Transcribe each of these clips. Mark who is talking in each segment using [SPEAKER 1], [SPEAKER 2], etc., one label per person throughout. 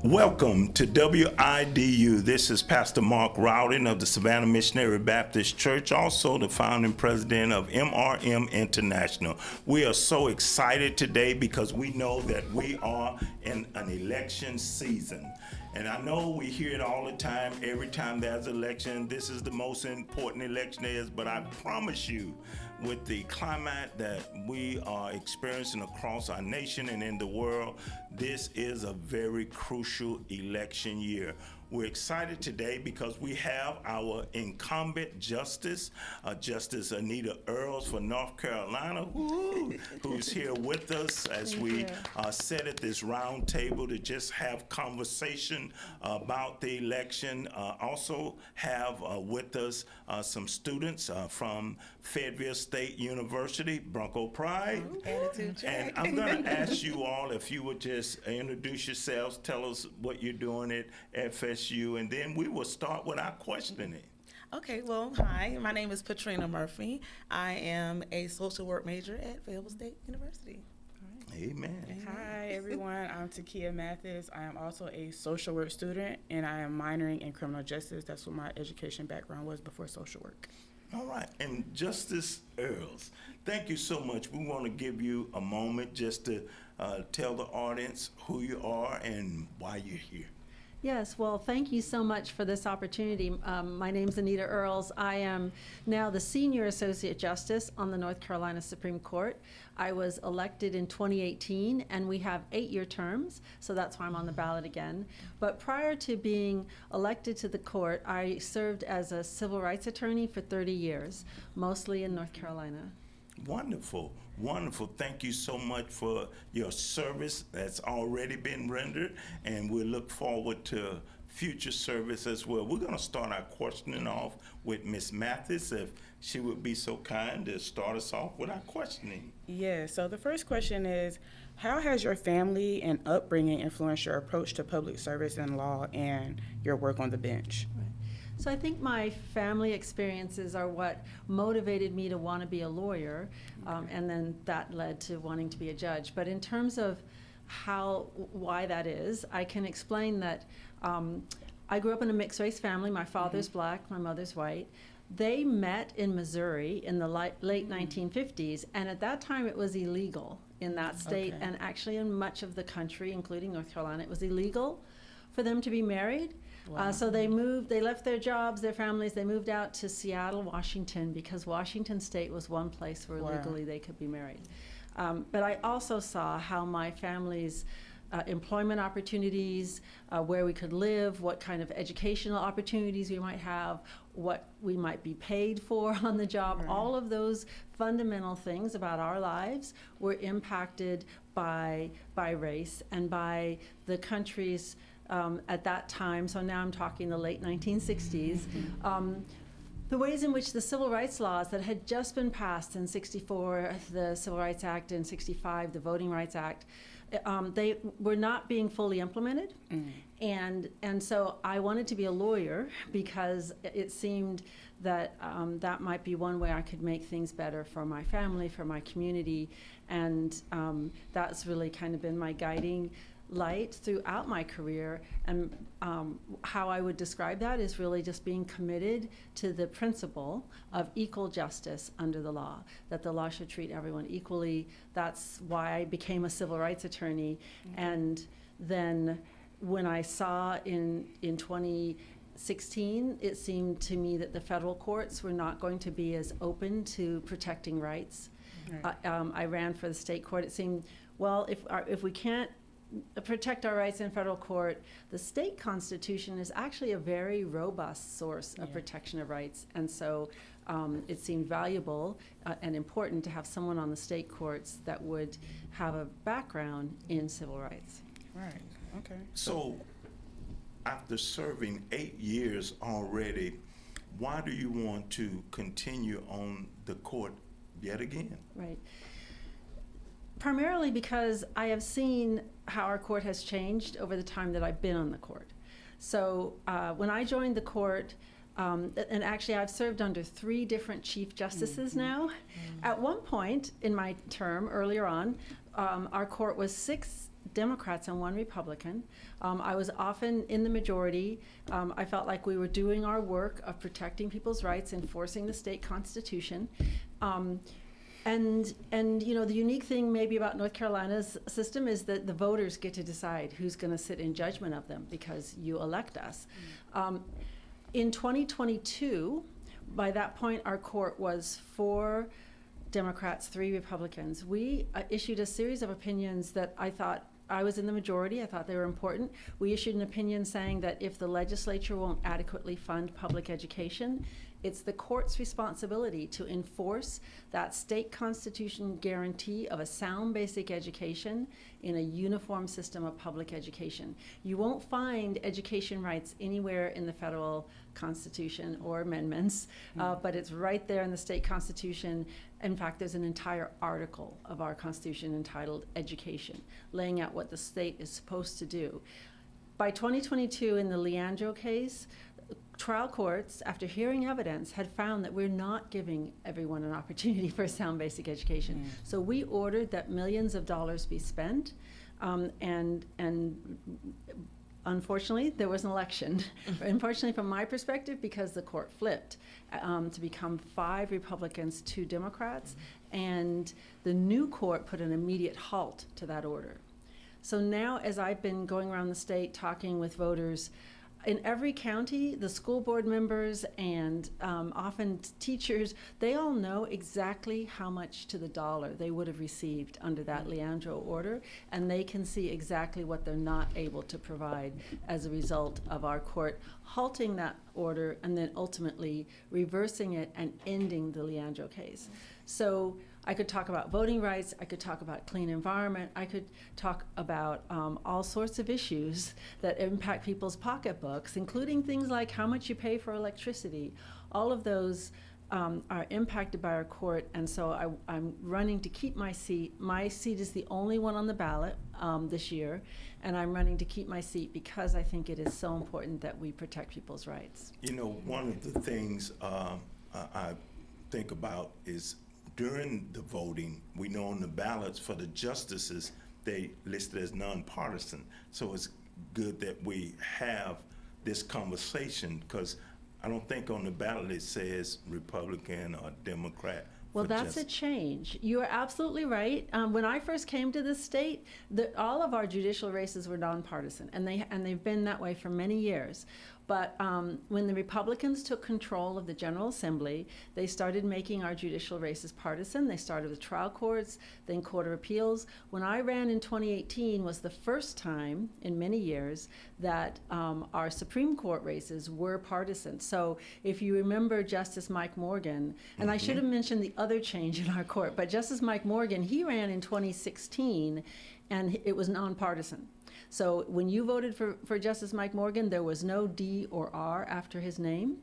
[SPEAKER 1] Welcome to WIDU. This is Pastor Mark ROWDEN of the Savannah Missionary Baptist Church, also the founding president of MRM International. We are so excited today because we know that we are in an election season. And I know we hear it all the time, every time there's an election, this is the most important election there is, but I promise you, with the climate that we are experiencing across our nation and in the world, this is a very crucial election year. We're excited today because we have our incumbent justice, Justice Anita Earls for North Carolina, who's here with us as we sit at this round table to just have conversation about the election. Also have with us some students from Fayetteville State University, Bronco Pride. And I'm going to ask you all if you would just introduce yourselves, tell us what you're doing at FSU, and then we will start with our questioning.
[SPEAKER 2] Okay, well, hi, my name is PATRINA Murphy. I am a social work major at Fayetteville State University.
[SPEAKER 1] Amen.
[SPEAKER 3] Hi everyone, I'm TAKEYIAH Mathis. I am also a social work student and I am minoring in criminal justice. That's what my education background was before social work.
[SPEAKER 1] All right, and Justice Earls, thank you so much. We want to give you a moment just to tell the audience who you are and why you're here.
[SPEAKER 4] Yes, well, thank you so much for this opportunity. My name's Anita Earls. I am now the Senior Associate Justice on the North Carolina Supreme Court. I was elected in 2018, and we have 8-year terms, so that's why I'm on the ballot again. But prior to being elected to the court, I served as a civil rights attorney for 30 years, mostly in North Carolina.
[SPEAKER 1] Wonderful, wonderful. Thank you so much for your service that's already been rendered, and we'll look forward to future service as well. We're going to start our questioning off with Ms. Mathis, if she would be so kind to start us off with our questioning.
[SPEAKER 3] Yeah, so the first question is, how has your family and upbringing influenced your approach to public service and law and your work on the bench?
[SPEAKER 4] So I think my family experiences are what motivated me to want to be a lawyer, and then that led to wanting to be a judge. But in terms of why that is, I can explain that I grew up in a mixed race family. My father's black, my mother's white. They met in Missouri in the late 1950s, and at that time it was illegal in that state, and actually in much of the country, including North Carolina, it was illegal for them to be married.
[SPEAKER 3] Wow.
[SPEAKER 4] So they left their jobs, their families, they moved out to Seattle, Washington, because Washington State was one place where legally they could be married. But I also saw how my family's employment opportunities, where we could live, what kind of educational opportunities we might have, what we might be paid for on the job, all of those fundamental things about our lives were impacted by race and by the country's at that time, so now I'm talking the late 1960s, the ways in which the civil rights laws that had just been passed in 64, the Civil Rights Act, in 65, the Voting Rights Act, they were not being fully implemented. And so I wanted to be a lawyer because it seemed that that might be one way I could make things better for my family, for my community, and that's really kind of been my guiding light throughout my career. And how I would describe that is really just being committed to the principle of equal justice under the law, that the law should treat everyone equally. That's why I became a civil rights attorney. And then when I saw in 2016, it seemed to me that the federal courts were not going to be as open to protecting rights. I ran for the state court. It seemed, well, if we can't protect our rights in federal court, the state constitution is actually a very robust source of protection of rights. And so it seemed valuable and important to have someone on the state courts that would have a background in civil rights.
[SPEAKER 3] Right, okay.
[SPEAKER 1] So after serving 8 years already, why do you want to continue on the court yet again?
[SPEAKER 4] Right. Primarily because I have seen how our court has changed over the time that I've been on the court. So when I joined the court, and actually I've served under 3 different chief justices now. At one point in my term earlier on, our court was 6 Democrats and 1 Republican. I was often in the majority. I felt like we were doing our work of protecting people's rights, enforcing the state constitution. And you know, the unique thing maybe about North Carolina's system is that the voters get to decide who's going to sit in judgment of them because you elect us. In 2022, by that point, our court was 4 Democrats, 3 Republicans. We issued a series of opinions that I thought, I was in the majority, I thought they were important. We issued an opinion saying that if the legislature won't adequately fund public education, it's the court's responsibility to enforce that state constitution guarantee of a sound basic education in a uniform system of public education. You won't find education rights anywhere in the federal constitution or amendments, but it's right there in the state constitution. In fact, there's an entire article of our constitution entitled Education, laying out what the state is supposed to do. By 2022, in the Leandro case, trial courts, after hearing evidence, had found that we're not giving everyone an opportunity for a sound basic education. So we ordered that millions of dollars be spent, and unfortunately, there was an election. Unfortunately, from my perspective, because the court flipped to become 5 Republicans, 2 Democrats, and the new court put an immediate halt to that order. So now, as I've been going around the state talking with voters, in every county, the school board members and often teachers, they all know exactly how much to the dollar they would have received under that Leandro order, and they can see exactly what they're not able to provide as a result of our court halting that order and then ultimately reversing it and ending the Leandro case. So I could talk about voting rights, I could talk about clean environment, I could talk about all sorts of issues that impact people's pocketbooks, including things like how much you pay for electricity. All of those are impacted by our court, and so I'm running to keep my seat. My seat is the only one on the ballot this year, and I'm running to keep my seat because I think it is so important that we protect people's rights.
[SPEAKER 1] You know, one of the things I think about is during the voting, we know on the ballots for the justices, they listed as nonpartisan. So it's good that we have this conversation, because I don't think on the ballot it says Republican or Democrat.
[SPEAKER 4] Well, that's a change. You are absolutely right. When I first came to this state, all of our judicial races were nonpartisan, and they've been that way for many years. But when the Republicans took control of the General Assembly, they started making our judicial races partisan. They started with trial courts, then Court of Appeals. When I ran in 2018 was the first time in many years that our Supreme Court races were partisan. So if you remember Justice Mike Morgan, and I should have mentioned the other change in our court, but Justice Mike Morgan, he ran in 2016, and it was nonpartisan. So when you voted for Justice Mike Morgan, there was no D or R after his name,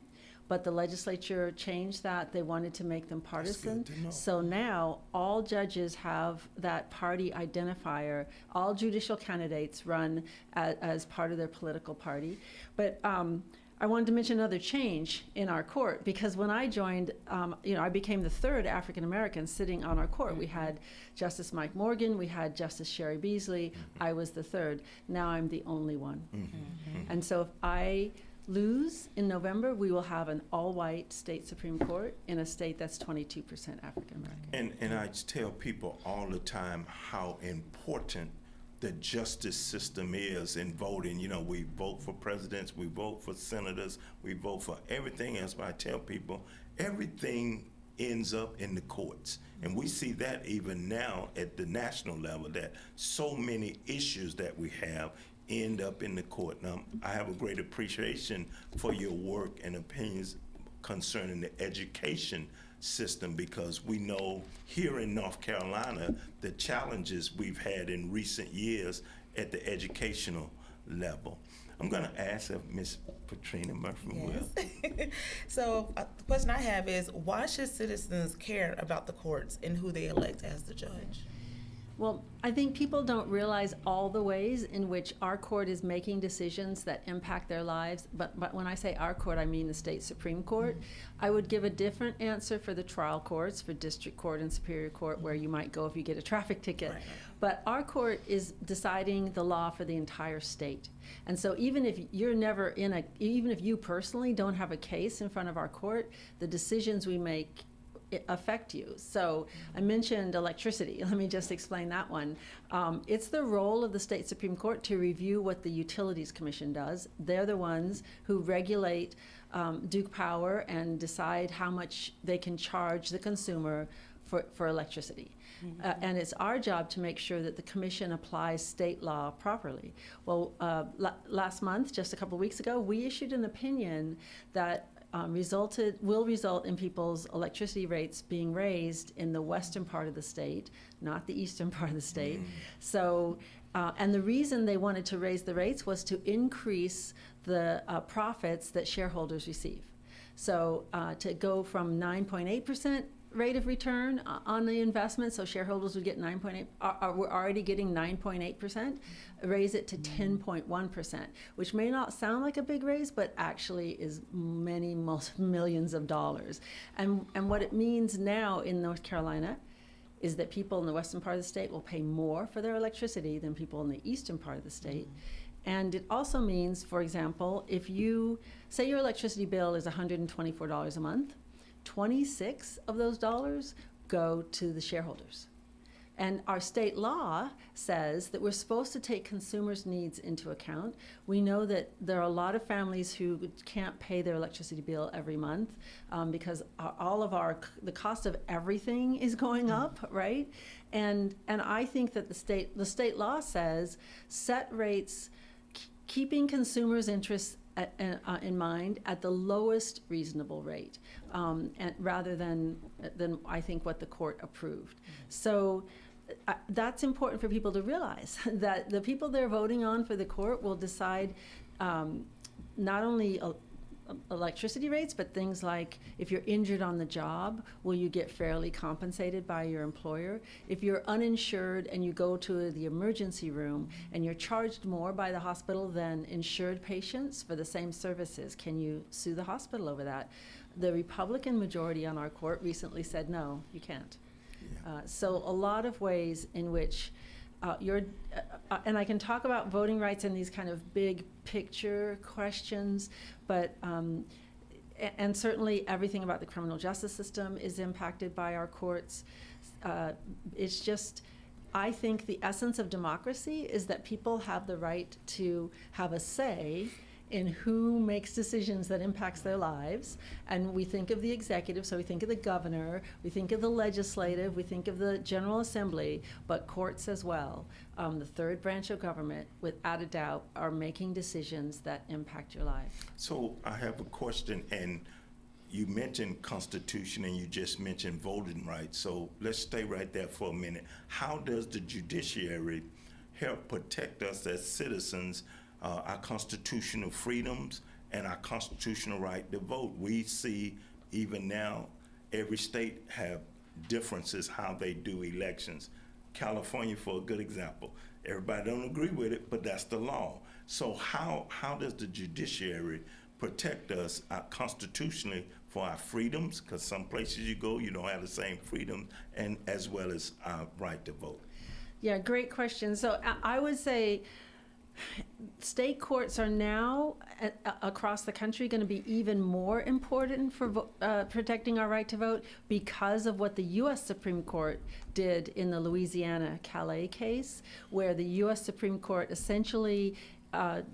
[SPEAKER 4] but the legislature changed that. They wanted to make them partisan. So now all judges have that party identifier. All judicial candidates run as part of their political party. But I wanted to mention another change in our court, because when I joined, I became the 3rd African American sitting on our court. We had Justice Mike Morgan, we had Justice Sherry Beasley, I was the 3rd. Now I'm the only one. And so if I lose in November, we will have an all-white state Supreme Court in a state that's 22% African American.
[SPEAKER 1] And I tell people all the time how important the justice system is in voting. You know, we vote for presidents, we vote for senators, we vote for everything else, but I tell people everything ends up in the courts. And we see that even now at the national level, that so many issues that we have end up in the court. Now, I have a great appreciation for your work and opinions concerning the education system, because we know here in North Carolina the challenges we've had in recent years at the educational level. I'm going to ask if Ms. PATRINA Murphy will.
[SPEAKER 2] So the question I have is, why should citizens care about the courts and who they elect as the judge?
[SPEAKER 4] Well, I think people don't realize all the ways in which our court is making decisions that impact their lives. But when I say our court, I mean the state Supreme Court. I would give a different answer for the trial courts, for district court and superior court, where you might go if you get a traffic ticket.
[SPEAKER 2] Right.
[SPEAKER 4] But our court is deciding the law for the entire state. And so even if you're never even if you personally don't have a case in front of our court, the decisions we make affect you. So I mentioned electricity. Let me just explain that one. It's the role of the state Supreme Court to review what the Utilities Commission does. They're the ones who regulate Duke Power and decide how much they can charge the consumer for electricity. And it's our job to make sure that the commission applies state law properly. Well, last month, just a couple of weeks ago, we issued an opinion that will result in people's electricity rates being raised in the western part of the state, not the eastern part of the state. So, and the reason they wanted to raise the rates was to increase the profits that shareholders receive. So to go from 9.8% rate of return on the investment, so shareholders would get 9.8, we're already getting 9.8%, raise it to 10.1%, which may not sound like a big raise, but actually is many millions of dollars. And what it means now in North Carolina is that people in the western part of the state will pay more for their electricity than people in the eastern part of the state. And it also means, for example, if you say your electricity bill is $124 a month, 26 of those dollars go to the shareholders. And our state law says that we're supposed to take consumers' needs into account. We know that there are a lot of families who can't pay their electricity bill every month because the cost of everything is going up, right? And I think that the state law says set rates keeping consumers' interests in mind at the lowest reasonable rate, and rather than I think what the court approved. So that's important for people to realize that the people they're voting on for the court will decide not only electricity rates, but things like if you're injured on the job, will you get fairly compensated by your employer? If you're uninsured and you go to the emergency room and you're charged more by the hospital than insured patients for the same services, can you sue the hospital over that? The Republican majority on our court recently said, no, you can't. So a lot of ways in which and I can talk about voting rights and these kind of big picture questions, but and certainly everything about the criminal justice system is impacted by our courts. It's just, I think the essence of democracy is that people have the right to have a say in who makes decisions that impacts their lives. And we think of the executive, so we think of the governor, we think of the legislative, we think of the General Assembly, but courts as well. The third branch of government, without a doubt, are making decisions that impact your life.
[SPEAKER 1] So I have a question, and you mentioned Constitution and you just mentioned voting rights. So let's stay right there for a minute. How does the judiciary help protect us as citizens, our constitutional freedoms and our constitutional right to vote? We see even now every state have differences how they do elections. California, for a good example, everybody don't agree with it, but that's the law. So how does the judiciary protect us constitutionally for our freedoms? Because some places you go, you don't have the same freedom, and as well as our right to vote.
[SPEAKER 4] Yeah, great question. So I would say state courts are now across the country going to be even more important for protecting our right to vote because of what the U.S. Supreme Court did in the Louisiana Calais case, where the U.S. Supreme Court essentially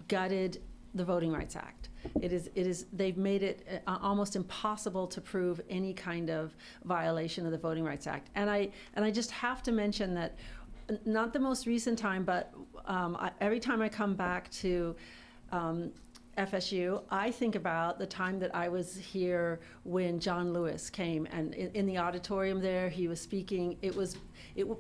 [SPEAKER 4] gutted the Voting Rights Act. They've made it almost impossible to prove any kind of violation of the Voting Rights Act. And I just have to mention that not the most recent time, but every time I come back to FSU, I think about the time that I was here when John Lewis came, and in the auditorium there, he was speaking.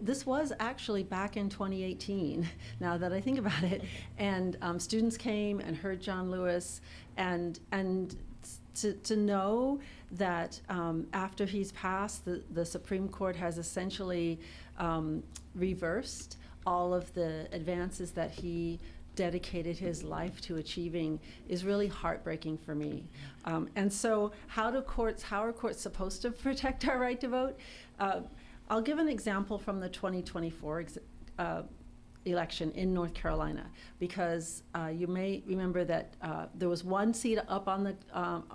[SPEAKER 4] This was actually back in 2018, now that I think about it, and students came and heard John Lewis, and to know that after he's passed, the Supreme Court has essentially reversed all of the advances that he dedicated his life to achieving is really heartbreaking for me. And so how are courts supposed to protect our right to vote? I'll give an example from the 2024 election in North Carolina, because you may remember that there was one seat up on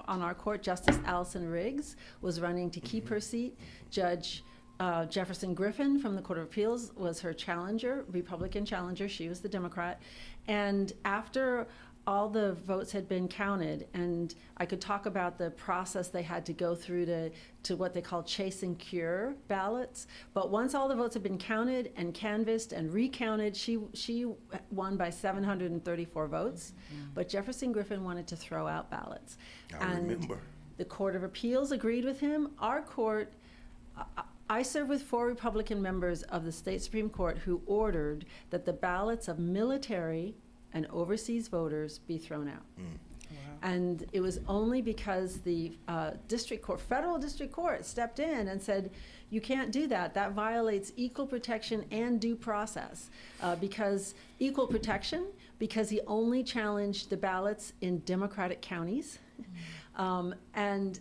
[SPEAKER 4] our court. Justice Allison Riggs was running to keep her seat. Judge Jefferson Griffin from the Court of Appeals was her challenger, Republican challenger. She was the Democrat. And after all the votes had been counted, and I could talk about the process they had to go through to what they call chase and cure ballots. But once all the votes had been counted and canvassed and recounted, she won by 734 votes. But Jefferson Griffin wanted to throw out ballots.
[SPEAKER 1] I remember.
[SPEAKER 4] The Court of Appeals agreed with him. Our court, I serve with 4 Republican members of the state Supreme Court who ordered that the ballots of military and overseas voters be thrown out.
[SPEAKER 3] Wow.
[SPEAKER 4] And it was only because the federal district court stepped in and said, you can't do that. That violates equal protection and due process. Because equal protection, because he only challenged the ballots in Democratic counties. And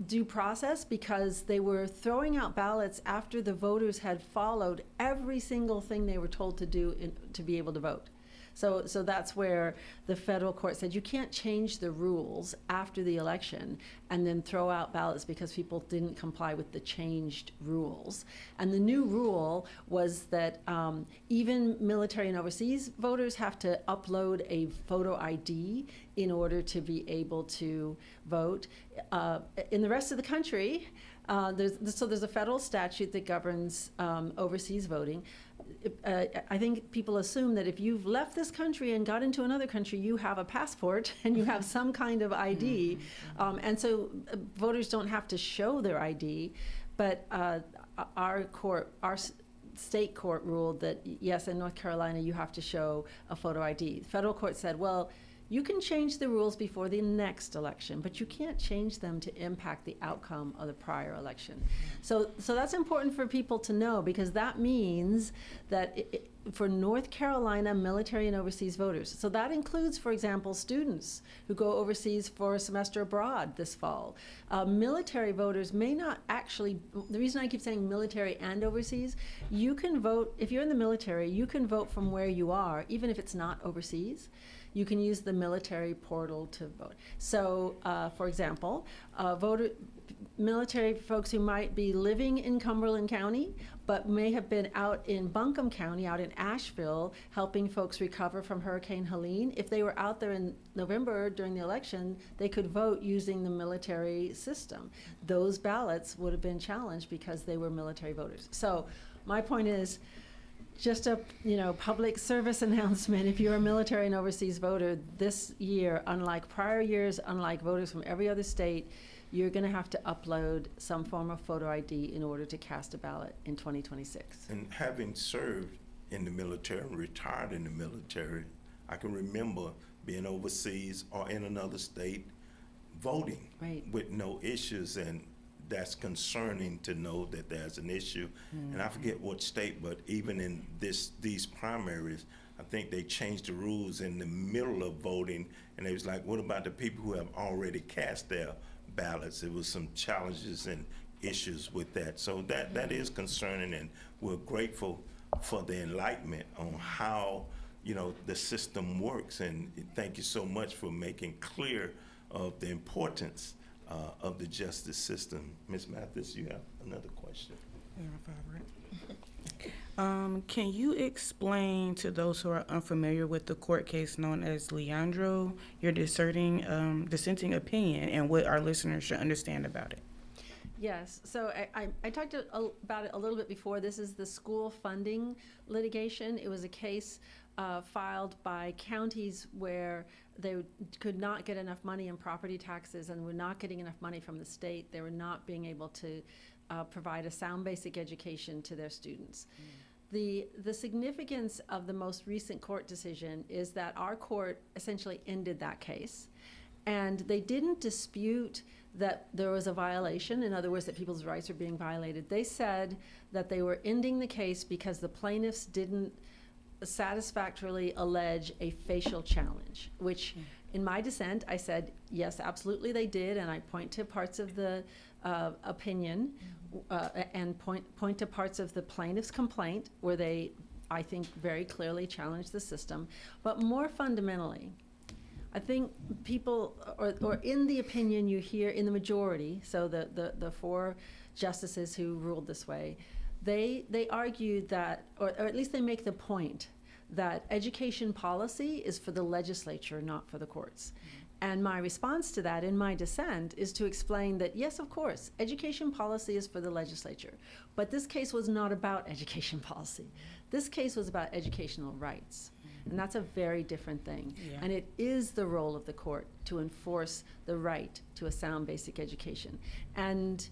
[SPEAKER 4] due process, because they were throwing out ballots after the voters had followed every single thing they were told to do to be able to vote. So that's where the federal court said you can't change the rules after the election and then throw out ballots because people didn't comply with the changed rules. And the new rule was that even military and overseas voters have to upload a photo ID in order to be able to vote. In the rest of the country, there's a federal statute that governs overseas voting. I think people assume that if you've left this country and got into another country, you have a passport and you have some kind of ID. And so voters don't have to show their ID. But our state court ruled that, yes, in North Carolina, you have to show a photo ID. The federal court said, well, you can change the rules before the next election, but you can't change them to impact the outcome of the prior election. So that's important for people to know, because that means that for North Carolina military and overseas voters, so that includes, for example, students who go overseas for a semester abroad this fall. Military voters may not actually, the reason I keep saying military and overseas, you can vote, if you're in the military, you can vote from where you are, even if it's not overseas. You can use the military portal to vote. So, for example, military folks who might be living in Cumberland County, but may have been out in Buncombe County, out in Asheville, helping folks recover from Hurricane Helene. If they were out there in November during the election, they could vote using the military system. Those ballots would have been challenged because they were military voters. So my point is, just a public service announcement. If you're a military and overseas voter this year, unlike prior years, unlike voters from every other state, you're going to have to upload some form of photo ID in order to cast a ballot in 2026.
[SPEAKER 1] And having served in the military and retired in the military, I can remember being overseas or in another state voting with no issues, and that's concerning to know that there's an issue. And I forget what state, but even in these primaries, I think they changed the rules in the middle of voting, and they was like, what about the people who have already cast their ballots? It was some challenges and issues with that. So that is concerning, and we're grateful for the enlightenment on how the system works. And thank you so much for making clear of the importance of the justice system. Ms. Mathis, you have another question.
[SPEAKER 3] Can you explain to those who are unfamiliar with the court case known as Leandro, your dissenting opinion, and what our listeners should understand about it?
[SPEAKER 4] Yes, so I talked about it a little bit before. This is the school funding litigation. It was a case filed by counties where they could not get enough money in property taxes and were not getting enough money from the state. They were not being able to provide a sound basic education to their students. The significance of the most recent court decision is that our court essentially ended that case And they didn't dispute that there was a violation, in other words, that people's rights are being violated. They said that they were ending the case because the plaintiffs didn't satisfactorily allege a facial challenge, which in my dissent, I said, yes, absolutely they did, and I point to parts of the opinion and point to parts of the plaintiff's complaint where they, I think, very clearly challenged the system. But more fundamentally, I think people, or in the opinion you hear in the majority, so the 4 justices who ruled this way, they argued that, or at least they make the point, that education policy is for the legislature, not for the courts. And my response to that in my dissent is to explain that, yes, of course, education policy is for the legislature, but this case was not about education policy. This case was about educational rights. And that's a very different thing.
[SPEAKER 3] Yeah.
[SPEAKER 4] And it is the role of the court to enforce the right to a sound basic education. And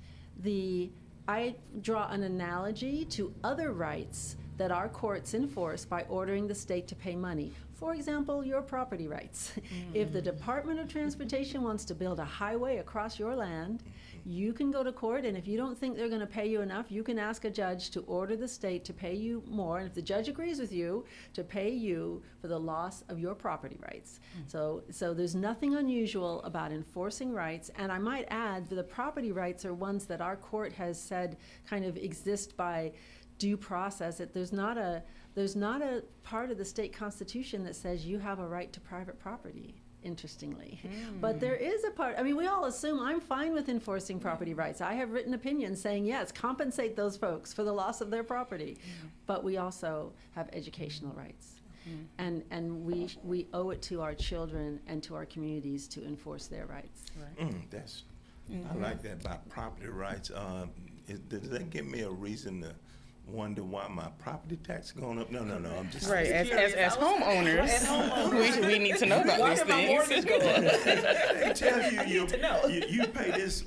[SPEAKER 4] I draw an analogy to other rights that our courts enforce by ordering the state to pay money. For example, your property rights. If the Department of Transportation wants to build a highway across your land, you can go to court, and if you don't think they're going to pay you enough, you can ask a judge to order the state to pay you more, and if the judge agrees with you, to pay you for the loss of your property rights. So there's nothing unusual about enforcing rights, and I might add that the property rights are ones that our court has said kind of exist by due process. There's not a part of the state constitution that says you have a right to private property, interestingly. But there is a part, I mean, we all assume I'm fine with enforcing property rights. I have written opinions saying, yes, compensate those folks for the loss of their property. But we also have educational rights. And we owe it to our children and to our communities to enforce their rights.
[SPEAKER 1] I like that about property rights. Does that give me a reason to wonder why my property tax is going up? No, I'm just
[SPEAKER 3] Right, as homeowners, we need to know about these things.
[SPEAKER 1] They tell you pay this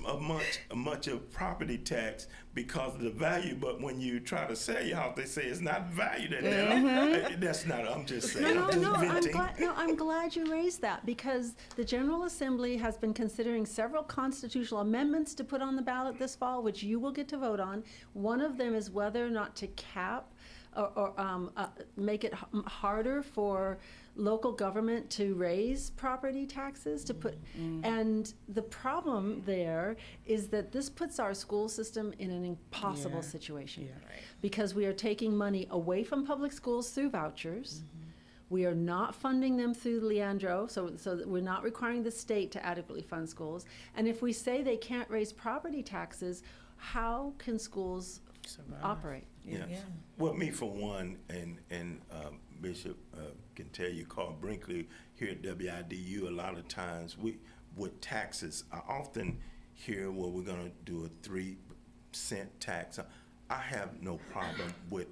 [SPEAKER 1] much of property tax because of the value, but when you try to sell your house, they say it's not valued at that. That's not. I'm just saying.
[SPEAKER 4] I'm glad you raised that, because the General Assembly has been considering several constitutional amendments to put on the ballot this fall, which you will get to vote on. One of them is whether or not to cap or make it harder for local government to raise property taxes, to put, and the problem there is that this puts our school system in an impossible situation, because we are taking money away from public schools through vouchers. We are not funding them through Leandro, so that we're not requiring the state to adequately fund schools. And if we say they can't raise property taxes, how can schools operate?
[SPEAKER 1] Well, me for one, and Bishop can tell you, Carl Brinkley here at WIDU, a lot of times with taxes, I often hear, well, we're going to do a 3-cent tax. I have no problem with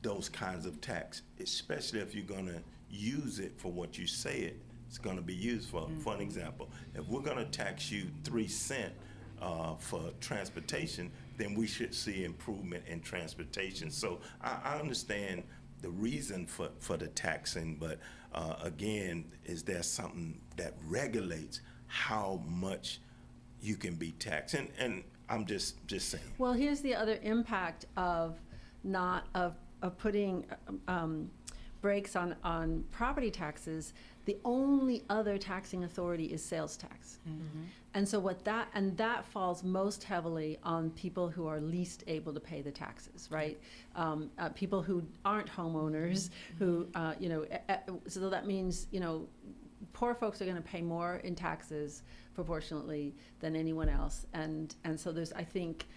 [SPEAKER 1] those kinds of tax, especially if you're going to use it for what you say it's going to be used for. For an example, if we're going to tax you 3 cents for transportation, then we should see improvement in transportation. So I understand the reason for the taxing, but again, is there something that regulates how much you can be taxed? And I'm just saying.
[SPEAKER 4] Well, here's the other impact of putting brakes on property taxes. The only other taxing authority is sales tax. And so that falls most heavily on people who are least able to pay the taxes, right? People who aren't homeowners, who, so that means, poor folks are going to pay more in taxes proportionately than anyone else. And so there's, I think,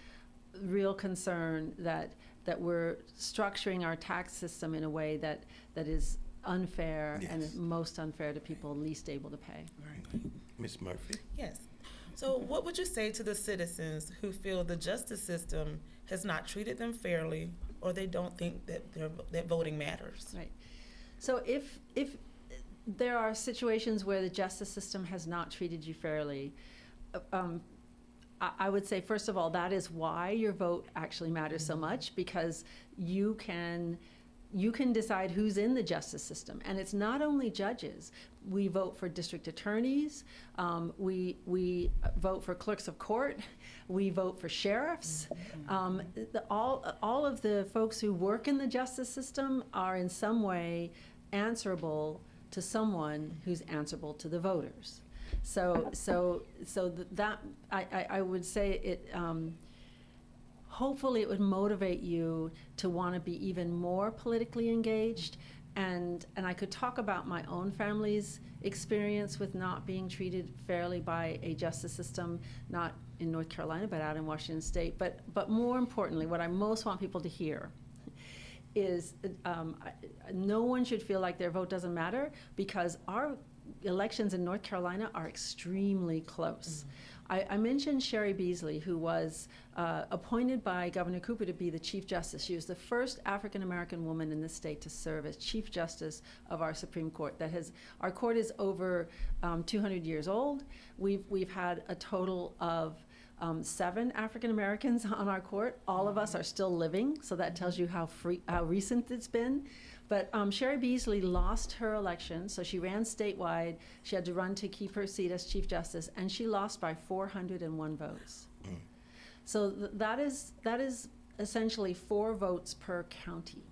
[SPEAKER 4] real concern that we're structuring our tax system in a way that is unfair, and most unfair to people least able to pay.
[SPEAKER 1] Ms. Murphy?
[SPEAKER 2] Yes. So what would you say to the citizens who feel the justice system has not treated them fairly, or they don't think that voting matters?
[SPEAKER 4] Right. So if there are situations where the justice system has not treated you fairly, I would say, first of all, that is why your vote actually matters so much, because you can you can decide who's in the justice system. And it's not only judges. We vote for district attorneys, we vote for clerks of court, we vote for sheriffs. All of the folks who work in the justice system are in some way answerable to someone who's answerable to the voters. I would say it, hopefully it would motivate you to want to be even more politically engaged. And I could talk about my own family's experience with not being treated fairly by a justice system, not in North Carolina, but out in Washington State. But more importantly, what I most want people to hear is no one should feel like their vote doesn't matter, because our elections in North Carolina are extremely close. I mentioned Sherry Beasley, who was appointed by Governor Cooper to be the Chief Justice. She was the first African-American woman in the state to serve as Chief Justice of our Supreme Court. Our court is over 200 years old. We've had a total of 7 African-Americans on our court. All of us are still living, so that tells you how recent it's been. But Sherry Beasley lost her election, so she ran statewide. She had to run to keep her seat as Chief Justice, and she lost by 401 votes. So that is essentially 4 votes per county.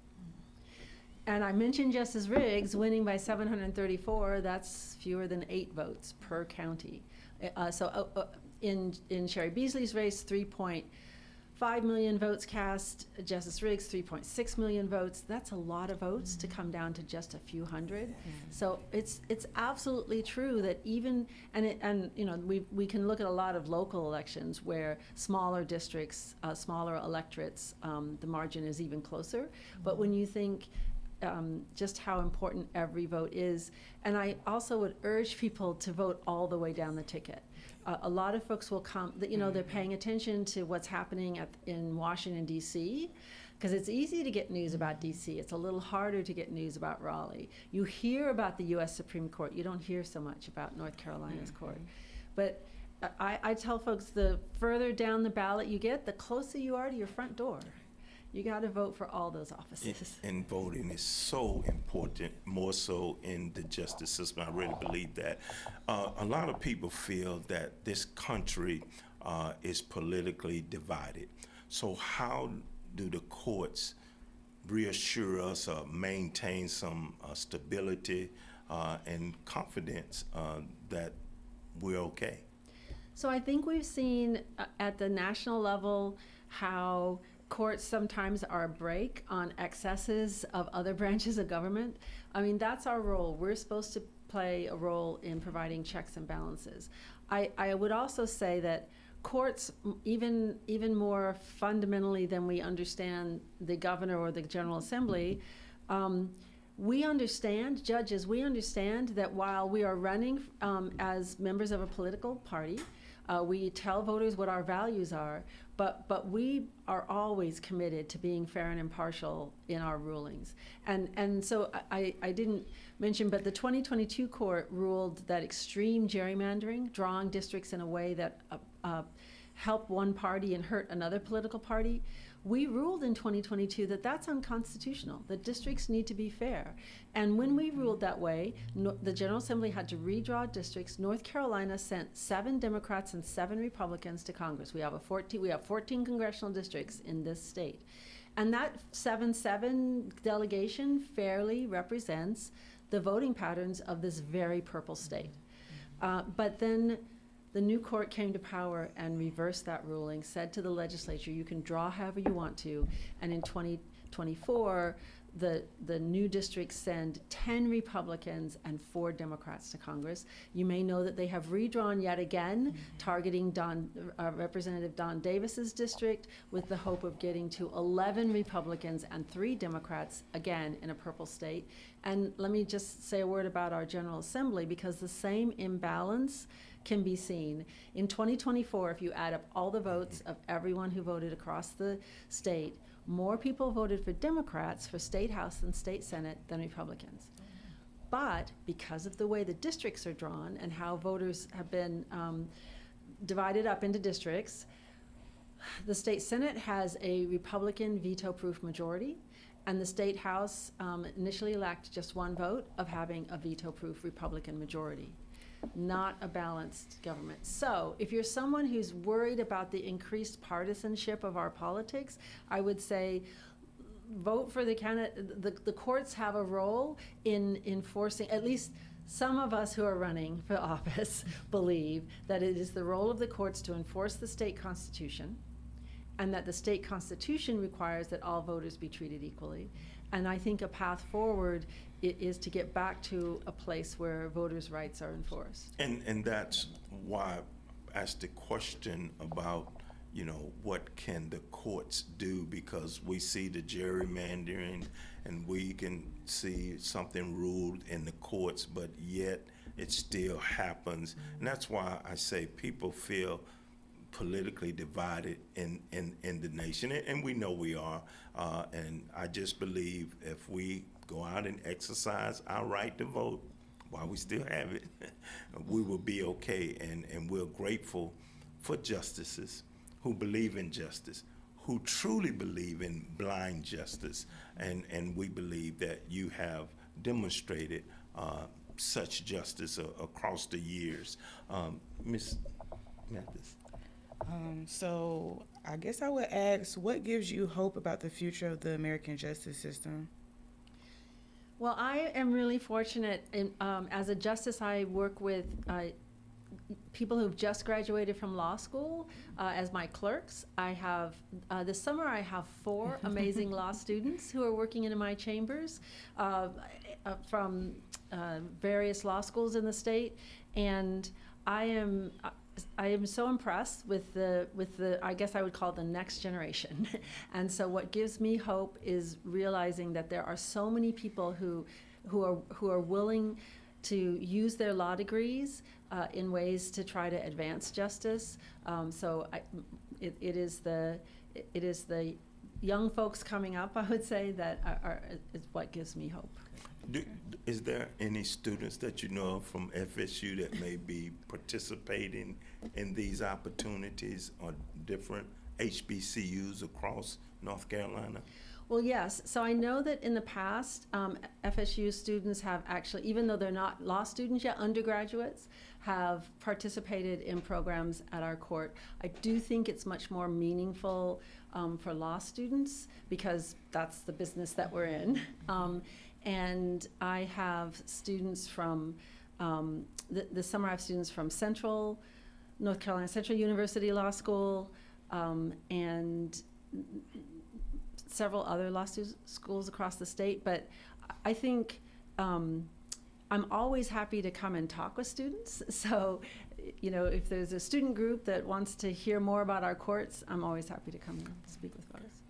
[SPEAKER 4] And I mentioned Justice Riggs winning by 734. That's fewer than 8 votes per county. In Sherry Beasley's race, 3.5 million votes cast. Justice Riggs, 3.6 million votes. That's a lot of votes to come down to just a few hundred. So it's absolutely true that even, and you know, we can look at a lot of local elections where smaller districts, smaller electorates, the margin is even closer. But when you think just how important every vote is, and I also would urge people to vote all the way down the ticket. A lot of folks will come, you know, they're paying attention to what's happening in Washington, D.C., because it's easy to get news about D.C. It's a little harder to get news about Raleigh. You hear about the U.S. Supreme Court. You don't hear so much about North Carolina's court. But I tell folks, the further down the ballot you get, the closer you are to your front door. You got to vote for all those offices.
[SPEAKER 1] And voting is so important, more so in the justice system. I really believe that. A lot of people feel that this country is politically divided. So how do the courts reassure us or maintain some stability and confidence that we're okay?
[SPEAKER 4] So I think we've seen at the national level how courts sometimes are a brake on excesses of other branches of government. I mean, that's our role. We're supposed to play a role in providing checks and balances. I would also say that courts, even more fundamentally than we understand the governor or the General Assembly, we understand, judges, we understand that while we are running as members of a political party, we tell voters what our values are, but we are always committed to being fair and impartial in our rulings. And so I didn't mention, but the 2022 court ruled that extreme gerrymandering, drawing districts in a way that help one party and hurt another political party, we ruled in 2022 that that's unconstitutional, that districts need to be fair. And when we ruled that way, the General Assembly had to redraw districts. North Carolina sent 7 Democrats and 7 Republicans to Congress. We have 14 congressional districts in this state. And that 7-7 delegation fairly represents the voting patterns of this very purple state. But then the new court came to power and reversed that ruling, said to the legislature, you can draw however you want to, and in 2024, the new districts send 10 Republicans and 4 Democrats to Congress. You may know that they have redrawn yet again, targeting Representative Don Davis's district with the hope of getting to 11 Republicans and 3 Democrats, again, in a purple state. And let me just say a word about our General Assembly, because the same imbalance can be seen. In 2024, if you add up all the votes of everyone who voted across the state, more people voted for Democrats for State House and State Senate than Republicans. But because of the way the districts are drawn and how voters have been divided up into districts, the State Senate has a Republican veto-proof majority, And the state house initially lacked just one vote of having a veto-proof Republican majority, not a balanced government. So if you're someone who's worried about the increased partisanship of our politics, I would say vote for the candidate. The courts have a role in enforcing, at least some of us who are running for office believe that it is the role of the courts to enforce the state constitution, and that the state constitution requires that all voters be treated equally. And I think a path forward is to get back to a place where voters' rights are enforced.
[SPEAKER 1] And that's why I asked the question about, you know, what can the courts do, because we see the gerrymandering and we can see something ruled in the courts, but yet it still happens. And that's why I say people feel politically divided in the nation, and we know we are. And I just believe if we go out and exercise our right to vote while we still have it, we will be okay. And we're grateful for justices who believe in justice, who truly believe in blind justice. And we believe that you have demonstrated such justice across the years. Ms. Mathis.
[SPEAKER 3] So I guess I would ask, what gives you hope about the future of the American justice system?
[SPEAKER 4] Well, I am really fortunate. As a justice, I work with people who've just graduated from law school as my clerks. I have, this summer I have 4 amazing law students who are working in my chambers from various law schools in the state. And I am so impressed with the I guess I would call it the next generation. And so what gives me hope is realizing that there are so many people who are willing to use their law degrees in ways to try to advance justice. So it is the young folks coming up, I would say, that is what gives me hope.
[SPEAKER 1] Is there any students that you know of from FSU that may be participating in these opportunities or different HBCUs across North Carolina?
[SPEAKER 4] Well, yes. So I know that in the past, FSU students have actually, even though they're not law students yet, undergraduates have participated in programs at our court. I do think it's much more meaningful for law students because that's the business that we're in. And I have students from, this summer I have students from North Carolina Central University Law School, and several other law schools across the state. But I think I'm always happy to come and talk with students. So, you know, if there's a student group that wants to hear more about our courts, I'm always happy to come and speak with folks.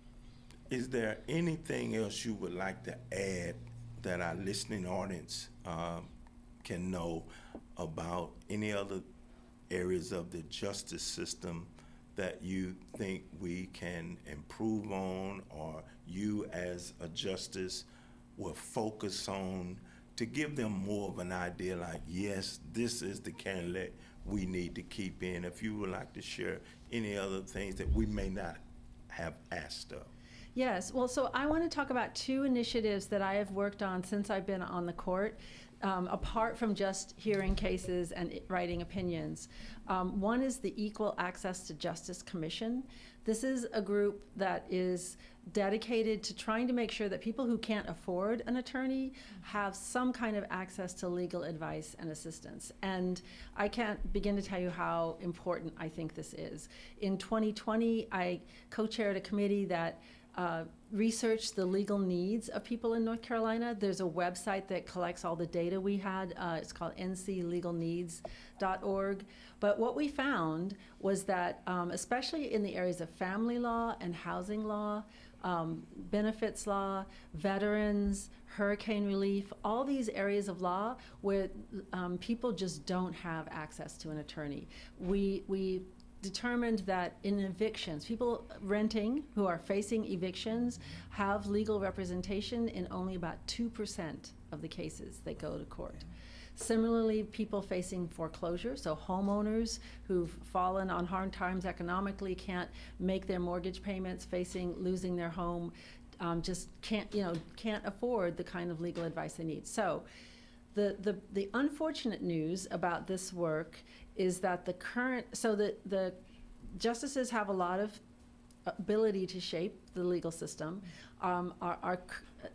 [SPEAKER 1] Is there anything else you would like to add that our listening audience can know about any other areas of the justice system that you think we can improve on, or you as a justice will focus on to give them more of an idea like, yes, this is the candidate we need to keep in? If you would like to share any other things that we may not have asked of.
[SPEAKER 4] Yes, well, so I want to talk about 2 initiatives that I have worked on since I've been on the court, apart from just hearing cases and writing opinions. One is the Equal Access to Justice Commission. This is a group that is dedicated to trying to make sure that people who can't afford an attorney have some kind of access to legal advice and assistance. And I can't begin to tell you how important I think this is. In 2020, I co-chaired a committee that researched the legal needs of people in North Carolina. There's a website that collects all the data we had. It's called nclegalneeds.org. But what we found was that, especially in the areas of family law and housing law, benefits law, veterans, hurricane relief, all these areas of law where people just don't have access to an attorney. We determined that in evictions, people renting who are facing evictions have legal representation in only about 2% of the cases that go to court. Similarly, people facing foreclosure, so homeowners who've fallen on hard times economically, can't make their mortgage payments, facing losing their home, just can't afford the kind of legal advice they need. So the unfortunate news about this work is that the justices have a lot of ability to shape the legal system.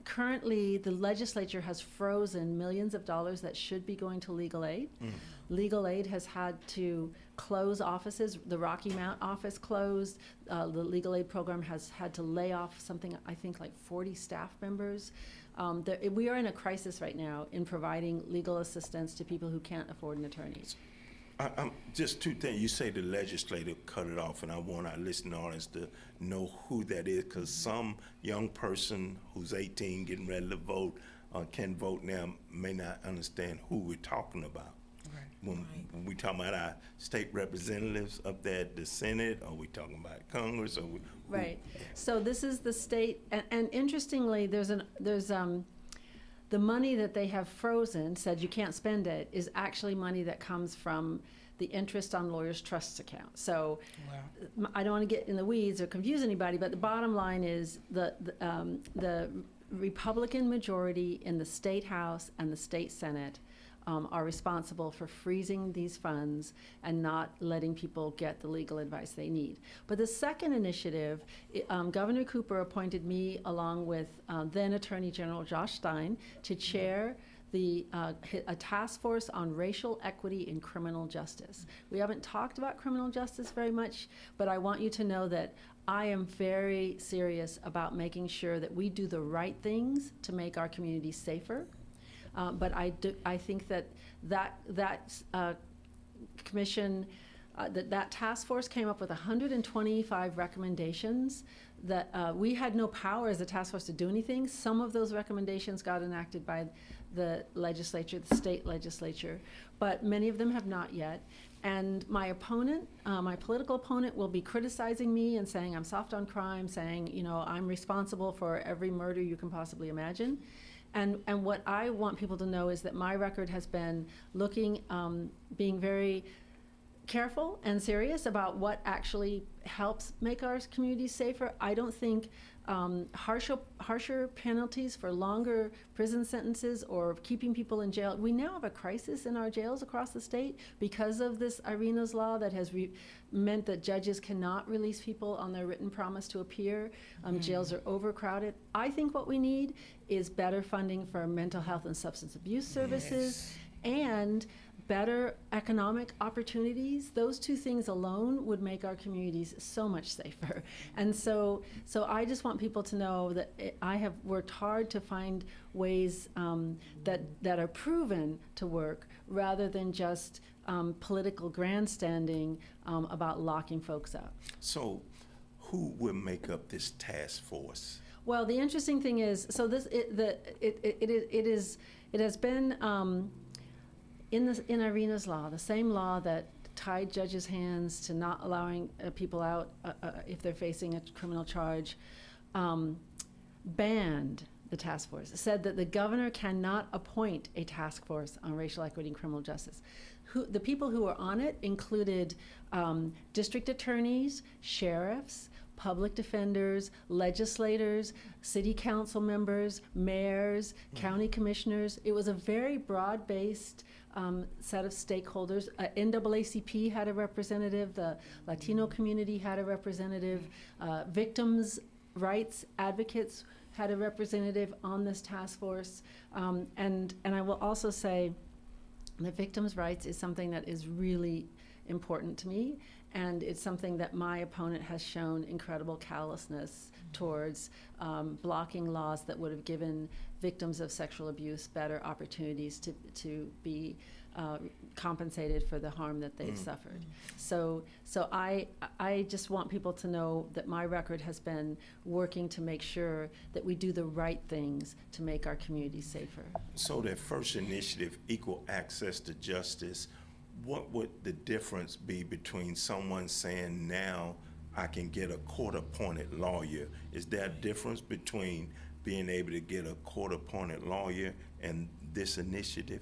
[SPEAKER 4] Currently, the legislature has frozen millions of dollars that should be going to legal aid. Legal aid has had to close offices. The Rocky Mount office closed. The legal aid program has had to lay off something, I think, like 40 staff members. We are in a crisis right now in providing legal assistance to people who can't afford an attorney.
[SPEAKER 1] I'm just two things. You say the legislature cut it off, and I want our listening audience to know who that is, because some young person who's 18 getting ready to vote can vote now may not understand who we're talking about. When we talking about our state representatives up there at the Senate, or we talking about Congress, or
[SPEAKER 4] Right. So this is the state, and interestingly, there's the money that they have frozen, said you can't spend it, is actually money that comes from the interest on lawyers' trusts account. So I don't want to get in the weeds or confuse anybody, but the bottom line is the Republican majority in the State House and the State Senate are responsible for freezing these funds and not letting people get the legal advice they need. But the second initiative, Governor Cooper appointed me along with then Attorney General Josh Stein to chair a task force on racial equity in criminal justice. We haven't talked about criminal justice very much, but I want you to know that I am very serious about making sure that we do the right things to make our communities safer. But I think that commission, that task force came up with 125 recommendations that we had no power as a task force to do anything. Some of those recommendations got enacted by the legislature, the state legislature, but many of them have not yet. And my opponent, my political opponent, will be criticizing me and saying I'm soft on crime, saying, I'm responsible for every murder you can possibly imagine. And what I want people to know is that my record has been being very careful and serious about what actually helps make our communities safer. I don't think harsher penalties for longer prison sentences or keeping people in jail. We now have a crisis in our jails across the state because of this Arenas law that has meant that judges cannot release people on their written promise to appear. Jails are overcrowded. I think what we need is better funding for mental health and substance abuse services and better economic opportunities. Those two things alone would make our communities so much safer. And so I just want people to know that I have worked hard to find ways that are proven to work rather than just political grandstanding about locking folks up.
[SPEAKER 1] So who will make up this task force?
[SPEAKER 4] Well, the interesting thing is, so it has been in Arenas law, the same law that tied judges' hands to not allowing people out if they're facing a criminal charge, banned the task force. It said that the governor cannot appoint a task force on racial equity and criminal justice. The people who were on it included district attorneys, sheriffs, public defenders, legislators, city council members, mayors, county commissioners. It was a very broad-based set of stakeholders. NAACP had a representative, the Latino community had a representative, victims' rights advocates had a representative on this task force. And I will also say that victims' rights is something that is really important to me, and it's something that my opponent has shown incredible callousness towards, blocking laws that would have given victims of sexual abuse better opportunities to be compensated for the harm that they've suffered. So I just want people to know that my record has been working to make sure that we do the right things to make our communities safer.
[SPEAKER 1] So that first initiative, equal access to justice, what would the difference be between someone saying now I can get a court-appointed lawyer? Is there a difference between being able to get a court-appointed lawyer and this initiative?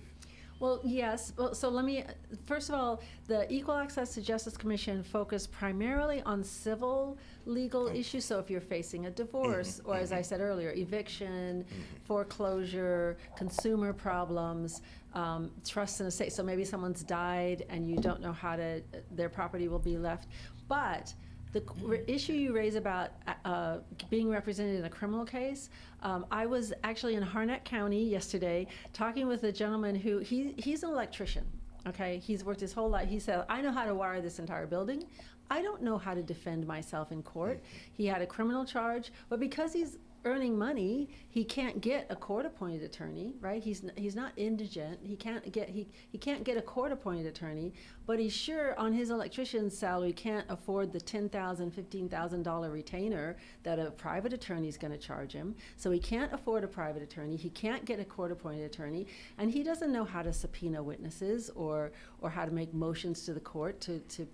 [SPEAKER 4] Well, yes. Well, so let me, first of all, the Equal Access to Justice Commission focused primarily on civil legal issues. So if you're facing a divorce, or as I said earlier, eviction, foreclosure, consumer problems, trust and estate. So maybe someone's died and you don't know how to, their property will be left. But the issue you raise about being represented in a criminal case, I was actually in Harnett County yesterday talking with a gentleman who, he's an electrician, okay? He's worked his whole life. He said, I know how to wire this entire building. I don't know how to defend myself in court. He had a criminal charge, but because he's earning money, he can't get a court-appointed attorney, right? He's not indigent. He can't get a court-appointed attorney, but he sure on his electrician's salary can't afford the $10,000, $15,000 retainer that a private attorney is going to charge him. So he can't afford a private attorney. He can't get a court-appointed attorney, and he doesn't know how to subpoena witnesses or how to make motions to the court to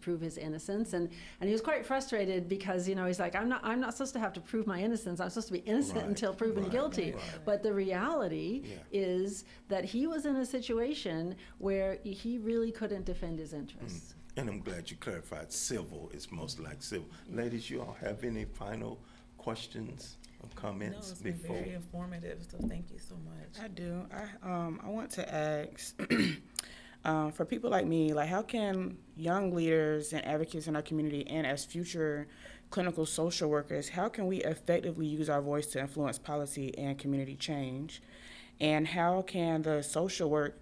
[SPEAKER 4] prove his innocence. And he was quite frustrated because, you know, he's like, I'm not supposed to have to prove my innocence. I'm supposed to be innocent until proven guilty. But the reality is that he was in a situation where he really couldn't defend his interests.
[SPEAKER 1] And I'm glad you clarified civil is most like civil. Ladies, you all have any final questions or
[SPEAKER 2] No,
[SPEAKER 1] comments
[SPEAKER 2] it's been
[SPEAKER 1] before?
[SPEAKER 2] very informative, so thank you so much.
[SPEAKER 3] I do. I want to ask, for people like me, like how can young leaders and advocates in our community and as future clinical social workers, how can we effectively use our voice to influence policy and community change? And how can the social work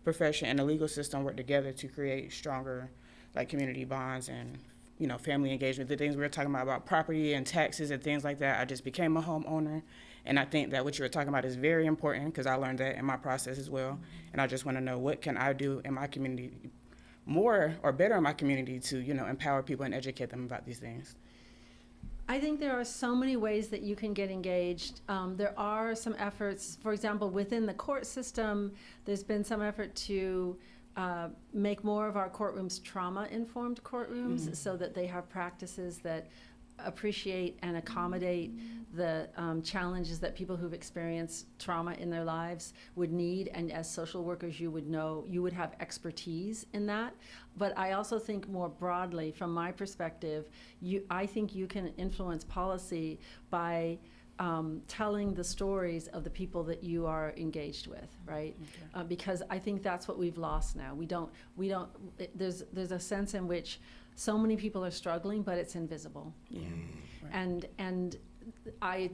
[SPEAKER 3] profession and the legal system work together to create stronger like community bonds and, you know, family engagement, the things we were talking about property and taxes and things like that. I just became a homeowner, and I think that what you were talking about is very important because I learned that in my process as well. And I just want to know, what can I do in my community more or better in my community to, you know, empower people and educate them about these things?
[SPEAKER 4] I think there are so many ways that you can get engaged. There are some efforts, for example, within the court system, there's been some effort to make more of our courtrooms trauma-informed courtrooms so that they have practices that appreciate and accommodate the challenges that people who've experienced trauma in their lives would need, and as social workers you would know, you would have expertise in that. But I also think more broadly, from my perspective, I think you can influence policy by telling the stories of the people that you are engaged with, right? Okay. Because I think that's what we've lost now. There's a sense in which so many people are struggling, but it's invisible. Yeah. Right. And I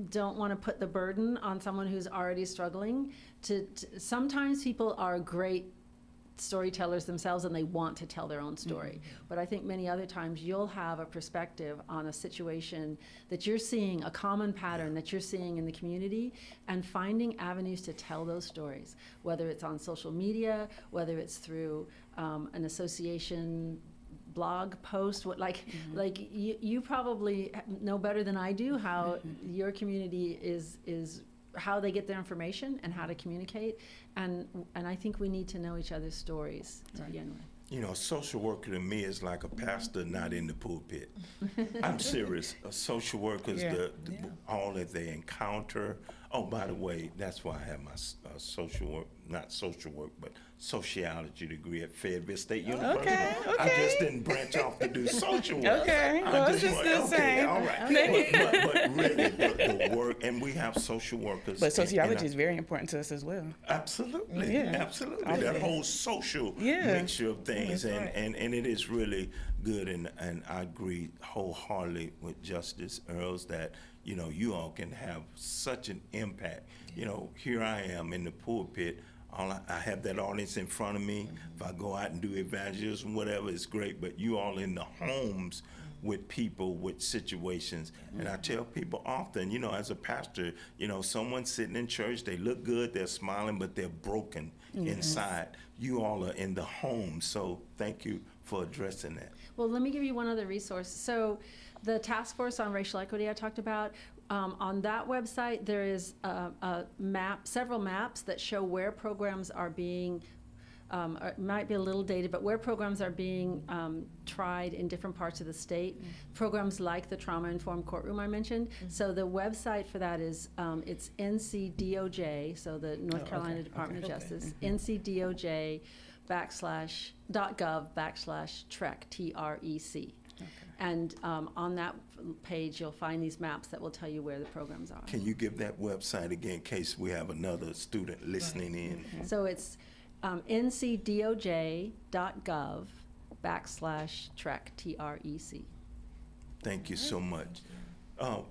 [SPEAKER 4] don't want to put the burden on someone who's already struggling. Sometimes people are great storytellers themselves and they want to tell their own story. But I think many other times you'll have a perspective on a situation that you're seeing, a common pattern that you're seeing in the community, and finding avenues to tell those stories, whether it's on social media, whether it's through an association blog post, like you probably know better than I do how your community is how they get their information and how to communicate, and I think we need to know each other's stories to begin with.
[SPEAKER 1] You know, a social worker to me is like a pastor not in the pulpit. I'm serious. A social worker is all that they encounter. Oh, by the way, that's why I have my social work, not social work, but sociology degree at Fayetteville State University. Okay. I just didn't branch off to do social work.
[SPEAKER 3] Okay, well, it's just the same.
[SPEAKER 1] All right. But really, the work, and we have social workers.
[SPEAKER 3] But sociology is very important to us as well.
[SPEAKER 1] Absolutely, absolutely. Okay. That whole social mixture of things, and it is really good, and I agree wholeheartedly with Justice Earls that, you know, you all can have such an impact. You know, here I am in the pulpit. I have that audience in front of me. If I go out and do evangelism, whatever, it's great. But you all in the homes with people, with situations. And I tell people often, you know, as a pastor, you know, someone's sitting in church, they look good, they're smiling, but they're broken inside. You all are in the home. So thank you for addressing that.
[SPEAKER 4] Well, let me give you one other resource. So the task force on racial equity I talked about, on that website there is a map, several maps that show where programs are being or it might be a little dated, but where programs are being tried in different parts of the state, programs like the trauma-informed courtroom I mentioned. So the website for that is, it's NCDOJ, so the North Carolina Department of Justice, ncdoj.gov/TREC, TREC. And on that page, you'll find these maps that will tell you where the programs are.
[SPEAKER 1] Can you give that website again in case we have another student listening in?
[SPEAKER 4] So it's ncdoj.gov/TREC, TREC.
[SPEAKER 1] Thank you so much.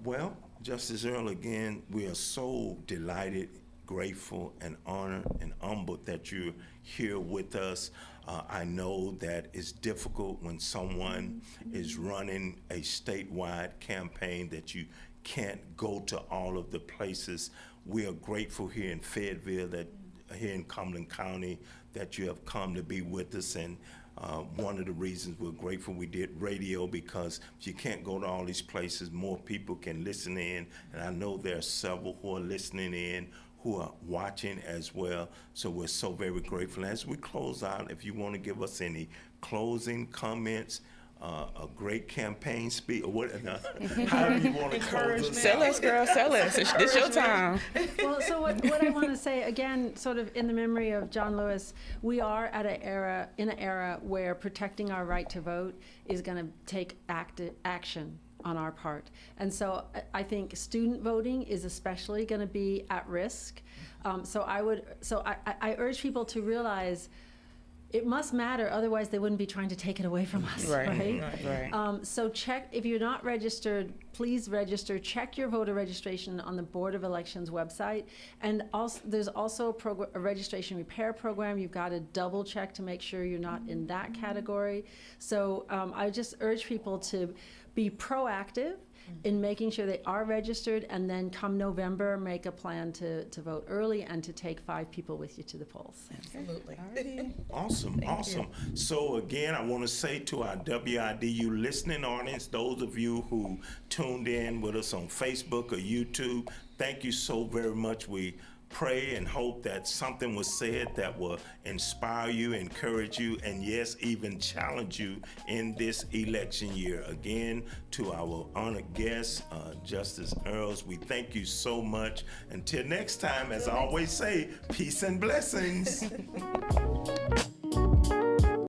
[SPEAKER 1] Well, Justice Earl, again, we are so delighted, grateful, and honored and humbled that you're here with us. I know that it's difficult when someone is running a statewide campaign that you can't go to all of the places. We are grateful here in Fayetteville, that here in Cumberland County, that you have come to be with us. And one of the reasons we're grateful we did radio, because if you can't go to all these places, more people can listen in. And I know there are several who are listening in, who are watching as well. So we're so very grateful. As we close out, if you want to give us any closing comments, a great campaign speech, or what, however you want to close us
[SPEAKER 3] Sell
[SPEAKER 1] out.
[SPEAKER 3] us, girl, sell us. It's your time.
[SPEAKER 4] Well, so what I want to say, again, sort of in the memory of John Lewis, we are at an era where protecting our right to vote is going to take active action on our part. And so I think student voting is especially going to be at risk. So I urge people to realize it must matter, otherwise they wouldn't be trying to take it away from us, right? So check, if you're not registered, please register. Check your voter registration on the Board of Elections website. And also, there's also a registration repair program. You've got to double check to make sure you're not in that category. So I just urge people to be proactive in making sure they are registered, and then come November, make a plan to vote early and to take 5 people with you to the polls.
[SPEAKER 2] Absolutely.
[SPEAKER 1] Awesome, awesome. So again, I want to say to our WIDU listening audience, those of you who tuned in with us on Facebook or YouTube, thank you so very much. We pray and hope that something was said that will inspire you, encourage you, and yes, even challenge you in this election year. Again, to our honored guest, Justice Earls, we thank you so much. Until next time, as I always say, peace and blessings.